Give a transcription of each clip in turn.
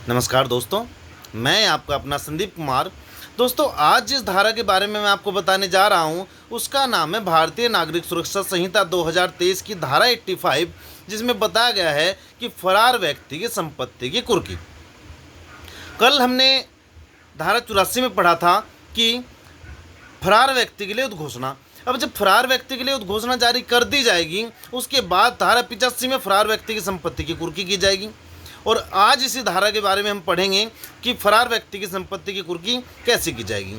नमस्कार दोस्तों, मैं आपका अपना संदीप कुमार। दोस्तों, आज जिस धारा के बारे में मैं आपको बताने जा रहा हूं, उसका नाम है भारतीय नागरिक सुरक्षा संहिता 2023 की धारा 85, जिसमें बताया गया है कि फरार व्यक्ति की संपत्ति की कुर्की। कल हमने धारा 84 में पढ़ा था कि फरार व्यक्ति के लिए उद्घोषणा। अब जब फरार व्यक्ति के लिए उद्घोषणा जारी कर दी जाएगी, उसके बाद धारा 85 में फरार व्यक्ति की संपत्ति की कुर्की की जाएगी। और आज इसी धारा के बारे में हम पढ़ेंगे कि फरार व्यक्ति की संपत्ति की कुर्की कैसे की जाएगी।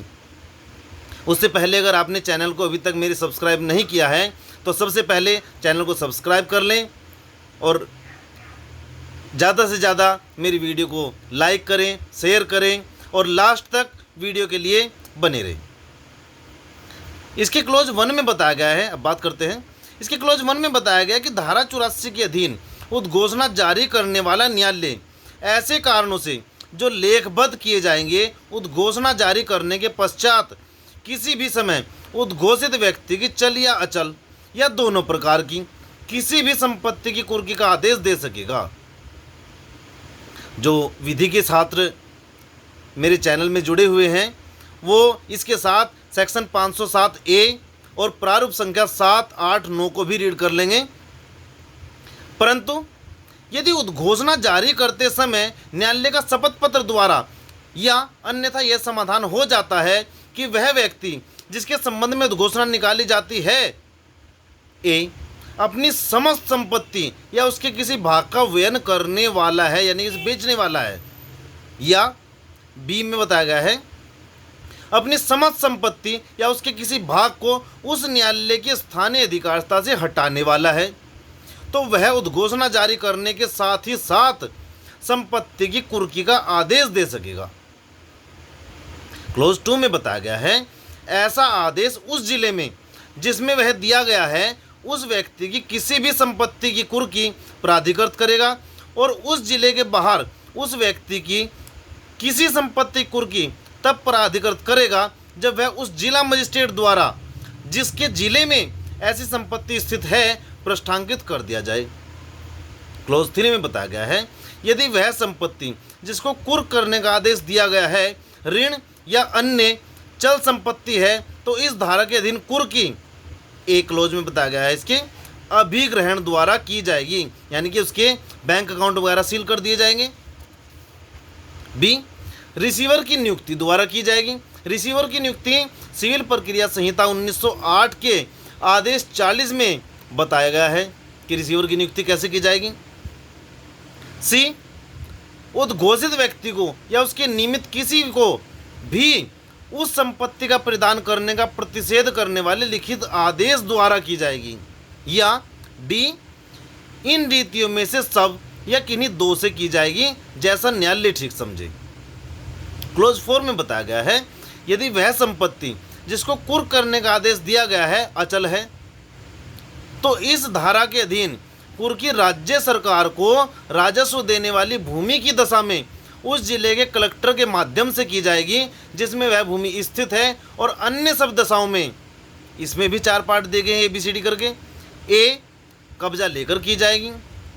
उससे पहले अगर आपने चैनल को अभी तक मेरी सब्सक्राइब नहीं किया है तो सबसे पहले चैनल को सब्सक्राइब कर लें और ज़्यादा से ज़्यादा मेरी वीडियो को लाइक करें, शेयर करें और लास्ट तक वीडियो के लिए बने रहें। इसके क्लोज 1 में बताया गया है, अब बात करते हैं। इसके क्लोज 1 में बताया गया कि धारा 84 के अधीन उद्घोषणा जारी करने वाला न्यायालय ऐसे कारणों से जो लेखबद्ध किए जाएंगे, उद्घोषणा जारी करने के पश्चात किसी भी समय उद्घोषित व्यक्ति की चल या अचल या दोनों प्रकार की किसी भी संपत्ति की कुर्की का आदेश दे सकेगा। जो विधि के छात्र मेरे चैनल में जुड़े हुए हैं वो इसके साथ सेक्शन 507 ए और प्रारूप संख्या 7, 8, 9 को भी रीड कर लेंगे। परंतु यदि उद्घोषणा जारी करते समय न्यायालय का शपथ पत्र द्वारा या अन्यथा यह समाधान हो जाता है कि वह व्यक्ति जिसके संबंध में उद्घोषणा निकाली जाती है ए अपनी समस्त संपत्ति या उसके किसी भाग का व्ययन करने वाला है, यानी इस बेचने वाला है, या बी में बताया गया है अपनी समस्त संपत्ति या उसके किसी भाग को उस न्यायालय की स्थानीय अधिकारिता से हटाने वाला है, तो वह उद्घोषणा जारी करने के साथ ही साथ संपत्ति की कुर्की का आदेश दे सकेगा। क्लोज 2 में बताया गया है ऐसा आदेश उस जिले में जिसमें वह दिया गया है उस व्यक्ति की किसी भी संपत्ति की कुर्की प्राधिकृत करेगा और उस जिले के बाहर उस व्यक्ति की किसी संपत्ति कुर्की तब प्राधिकृत करेगा जब वह उस जिला मजिस्ट्रेट द्वारा जिसके जिले में ऐसी संपत्ति स्थित है पृष्ठांकित कर दिया जाए। क्लोज 3 में बताया गया है यदि वह संपत्ति जिसको कुर्क करने का आदेश दिया गया है ऋण या अन्य चल संपत्ति है तो इस धारा के अधीन कुर्की एक क्लोज में बताया गया है इसके अभिग्रहण द्वारा की जाएगी, यानी कि उसके बैंक अकाउंट वगैरह सील कर दिए जाएंगे। बी रिसीवर की नियुक्ति द्वारा की जाएगी। रिसीवर की नियुक्ति सिविल प्रक्रिया संहिता 1908 के आदेश 40 में बताया गया है कि रिसीवर की नियुक्ति कैसे की जाएगी। सी उद्घोषित व्यक्ति को या उसके निमित्त किसी को भी उस संपत्ति का प्रदान करने का प्रतिषेध करने वाले लिखित आदेश द्वारा की जाएगी। या डी इन रीतियों में से सब या किन्हीं दो से की जाएगी जैसा न्यायालय ठीक समझे। क्लोज 4 में बताया गया है यदि वह संपत्ति जिसको कुर्क करने का आदेश दिया गया है अचल है तो इस धारा के अधीन कुर्की राज्य सरकार को राजस्व देने वाली भूमि की दशा में उस जिले के कलेक्टर के माध्यम से की जाएगी जिसमें वह भूमि स्थित है, और अन्य सब दशाओं में इसमें भी 4 पार्ट दिए गए हैं ABCD करके। ए कब्जा लेकर की जाएगी,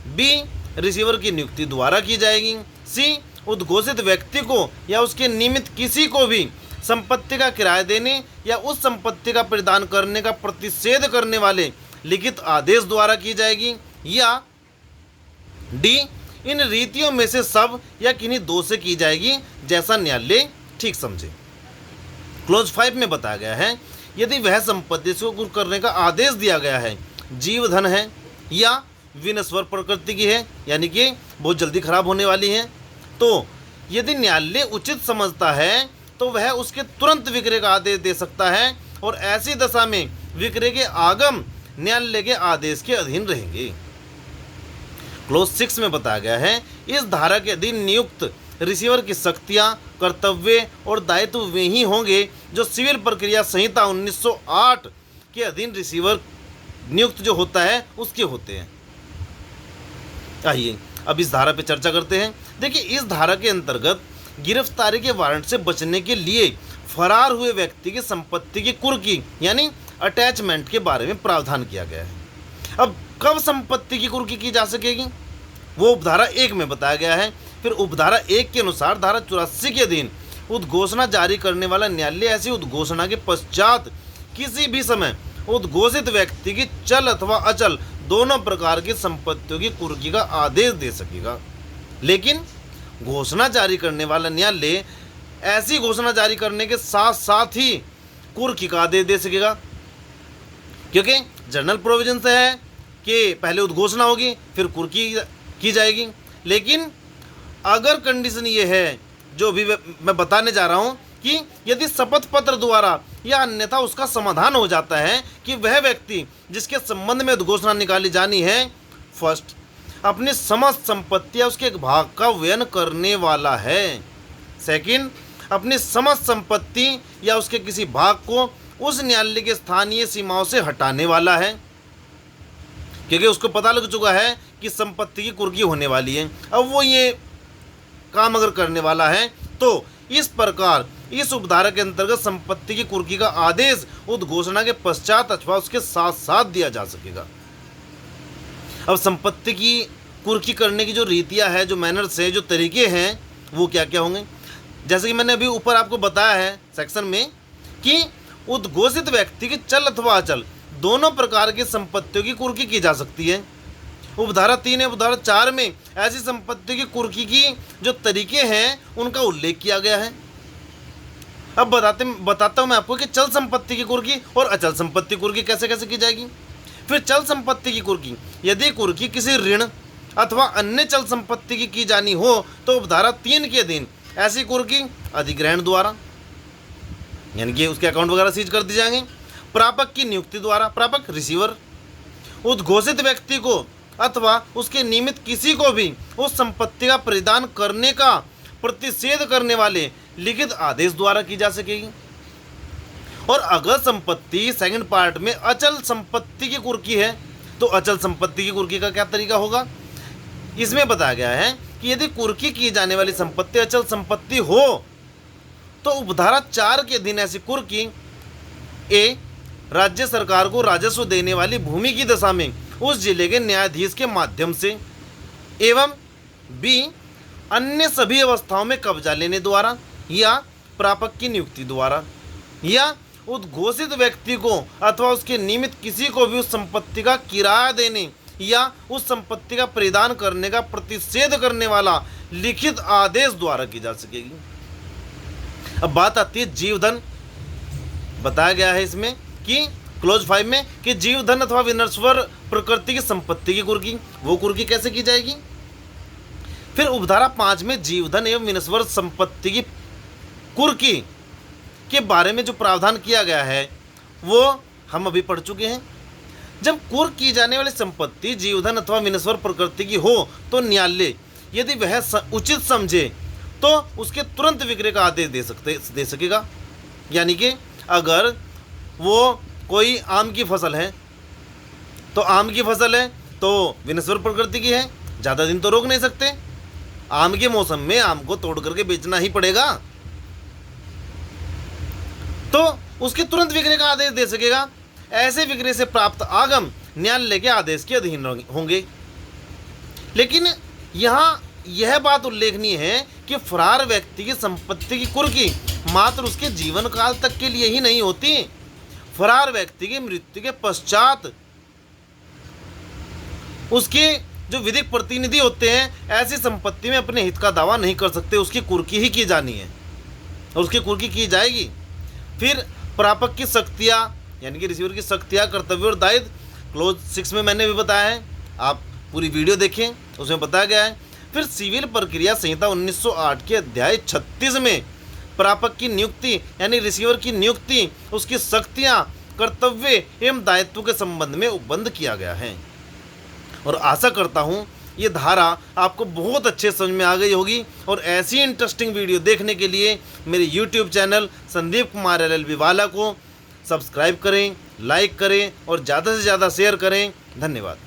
बी रिसीवर की नियुक्ति द्वारा की जाएगी, सी उद्घोषित व्यक्ति को या उसके निमित्त किसी को भी संपत्ति का किराया देने या उस संपत्ति का प्रदान करने का प्रतिषेध करने वाले लिखित आदेश द्वारा की जाएगी। या डी इन रीतियों में से सब या किन्हीं दो से की जाएगी जैसा न्यायालय ठीक समझे। क्लोज 5 में बताया गया है यदि वह संपत्ति को कुर्क करने का आदेश दिया गया है जीव धन है या विनश्वर प्रकृति की है, यानी कि बहुत जल्दी खराब होने वाली है, तो यदि न्यायालय उचित समझता है तो वह उसके तुरंत विक्रय का आदेश दे सकता है, और ऐसी दशा में विक्रय के आगम न्यायालय के आदेश के अधीन रहेंगे। क्लोज 6 में बताया गया है इस धारा के अधीन नियुक्त रिसीवर की शक्तियां, कर्तव्य और दायित्व वे ही होंगे जो सिविल प्रक्रिया संहिता 1908 के अधीन रिसीवर नियुक्त जो होता है उसके होते हैं। आइए अब इस धारा पे चर्चा करते हैं। देखिए, इस धारा के अंतर्गत गिरफ्तारी के वारंट से बचने के लिए फरार हुए व्यक्ति की संपत्ति की कुर्की यानी अटैचमेंट के बारे में प्रावधान किया गया है। अब कब संपत्ति की कुर्की की जा सकेगी वो धारा 1 में बताया गया है फिर उपधारा 1 के अनुसार धारा 84 के अधीन उद्घोषणा जारी करने वाला न्यायालय ऐसी उद्घोषणा के पश्चात किसी भी समय उद्घोषित व्यक्ति की चल अथवा अचल दोनों प्रकार की संपत्तियों की कुर्की का आदेश दे सकेगा। लेकिन घोषणा जारी करने वाला न्यायालय ऐसी घोषणा जारी करने के साथ साथ ही कुर्की का आदेश दे सकेगा, क्योंकि जनरल प्रोविजन से है कि पहले उद्घोषणा होगी फिर कुर्की की जाएगी। लेकिन अगर कंडीशन ये है जो भी मैं बताने जा रहा हूँ कि यदि शपथ पत्र द्वारा या अन्यथा उसका समाधान हो जाता है कि वह व्यक्ति जिसके संबंध में उद्घोषणा निकाली जानी है, फर्स्ट अपनी समस्त संपत्ति या उसके एक भाग का व्ययन करने वाला है, सेकंड अपनी समस्त संपत्ति या उसके किसी भाग को उस न्यायालय के स्थानीय सीमाओं से हटाने वाला है, क्योंकि उसको पता लग चुका है कि संपत्ति की कुर्की होने वाली है, अब वो ये काम अगर करने वाला है तो इस प्रकार इस उपधारा के अंतर्गत संपत्ति की कुर्की का आदेश उद्घोषणा के पश्चात अथवा उसके साथ साथ दिया जा सकेगा। अब संपत्ति की कुर्की करने की जो रीतियां हैं, जो मैनर्स हैं, जो तरीके हैं, वो क्या क्या होंगे। जैसे कि मैंने अभी ऊपर आपको बताया है सेक्शन में कि उद्घोषित व्यक्ति की चल अथवा अचल दोनों प्रकार की संपत्तियों की कुर्की की जा सकती है। उपधारा 3 या उपधारा 4 में ऐसी संपत्ति की कुर्की की जो तरीके हैं उनका उल्लेख किया गया है। अब बताता हूँ मैं आपको कि चल संपत्ति की कुर्की और अचल संपत्ति कुर्की कैसे कैसे की जाएगी। फिर चल संपत्ति की कुर्की, यदि कुर्की किसी ऋण अथवा अन्य चल संपत्ति की जानी हो तो उपधारा 3 के अधीन ऐसी कुर्की अधिग्रहण द्वारा, यानी कि उसके अकाउंट वगैरह सीज कर दिए जाएंगे। प्रापक की नियुक्ति द्वारा, प्रापक रिसीवर, उद्घोषित व्यक्ति को अथवा उसके निमित्त किसी को भी उस संपत्ति का प्रदान करने का प्रतिषेध करने वाले लिखित आदेश द्वारा की जा सकेगी। और अगर संपत्ति सेकंड पार्ट में अचल संपत्ति की कुर्की है तो अचल संपत्ति की कुर्की का क्या तरीका होगा, इसमें बताया गया है कि यदि कुर्की की जाने वाली संपत्ति अचल संपत्ति हो तो उपधारा 4 के अधीन ऐसी कुर्की ए राज्य सरकार को राजस्व देने वाली भूमि की दशा में उस जिले के न्यायाधीश के माध्यम से एवं बी अन्य सभी अवस्थाओं में कब्जा लेने द्वारा या प्रापक की नियुक्ति द्वारा या उद्घोषित व्यक्ति को अथवा उसके निमित्त किसी को भी उस संपत्ति का किराया देने या उस संपत्ति का प्रदान करने का प्रतिषेध करने वाला लिखित आदेश द्वारा की जा सकेगी। अब बात आती है जीवधन। बताया गया है इसमें कि क्लोज 5 में कि जीवधन अथवा विनश्वर प्रकृति की संपत्ति की कुर्की, वो कुर्की कैसे की जाएगी। फिर उपधारा 5 में जीवधन एवं विनश्वर संपत्ति की कुर्की के बारे में जो प्रावधान किया गया है वो हम अभी पढ़ चुके हैं। जब कुर्क की जाने वाली संपत्ति जीवधन अथवा विनश्वर प्रकृति की हो तो न्यायालय यदि वह उचित समझे तो उसके तुरंत विक्रय का आदेश दे सकेगा। यानी कि अगर वो कोई आम की फसल है तो आम की फसल है तो विनश्वर प्रकृति की है, ज़्यादा दिन तो रोक नहीं सकते, आम के मौसम में आम को तोड़ करके बेचना ही पड़ेगा, तो उसके तुरंत विक्रय का आदेश दे सकेगा। ऐसे विक्रय से प्राप्त आगम न्यायालय के आदेश के अधीन होंगे। लेकिन यहाँ यह बात उल्लेखनीय है कि फरार व्यक्ति की संपत्ति की कुर्की मात्र उसके जीवन काल तक के लिए ही नहीं होती, फरार व्यक्ति की मृत्यु के पश्चात उसके जो विधिक प्रतिनिधि होते हैं ऐसी संपत्ति में अपने हित का दावा नहीं कर सकते, उसकी कुर्की ही की जानी है और उसकी कुर्की की जाएगी। फिर प्रापक की शक्तियाँ यानी कि रिसीवर की शक्तियाँ, कर्तव्य और दायित्व क्लोज 6 में मैंने भी बताया है, आप पूरी वीडियो देखें, उसमें बताया गया है। फिर सिविल प्रक्रिया संहिता 1908 के अध्याय 36 में प्रापक की नियुक्ति यानी रिसीवर की नियुक्ति, उसकी शक्तियाँ, कर्तव्य एवं दायित्व के संबंध में उपबंध किया गया है। और आशा करता हूँ ये धारा आपको बहुत अच्छे समझ में आ गई होगी। और ऐसी इंटरेस्टिंग वीडियो देखने के लिए मेरे YouTube channel Sandeep Kumar LLB वाला को सब्सक्राइब करें, लाइक करें और ज़्यादा से ज़्यादा शेयर करें। धन्यवाद।